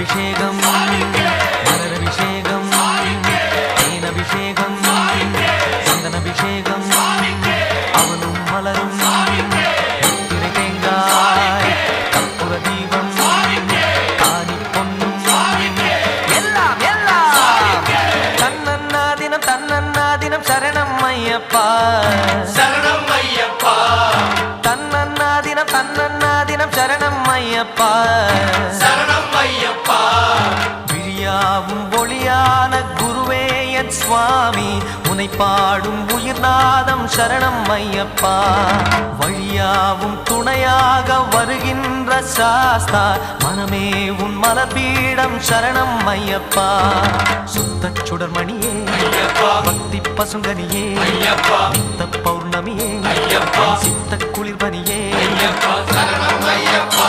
அபிஷேகம் மலரபிஷேகம் தேனபிஷேகம் சந்தனபிஷேகம் அவனும் மலரும் திரை தேங்காய் கற்பூர தீபம் காணி பொன்னும் எல்லாம் எல்லாம் தன்னன்னா தினம் சரணம் ஐயப்பா சரணம் ஐயப்பா தன்னன்னா தினம் சரணம் ஐயப்பா சரணம் ஐயப்பா விழியாவும் ஒளியான குருவே என் சுவாமி உனை பாடும் உயிர்நாதம் சரணம் ஐயப்பா வழியாவும் துணையாக வருகின்ற சாஸ்தா மனமே உன் மலர்பீடம் சரணம் ஐயப்பா சுத்த சுடர்மணியே பக்தி பசுங்கனியே நித்த பௌர்ணமியே சித்த குளிர்பனியே சரணம் ஐயப்பா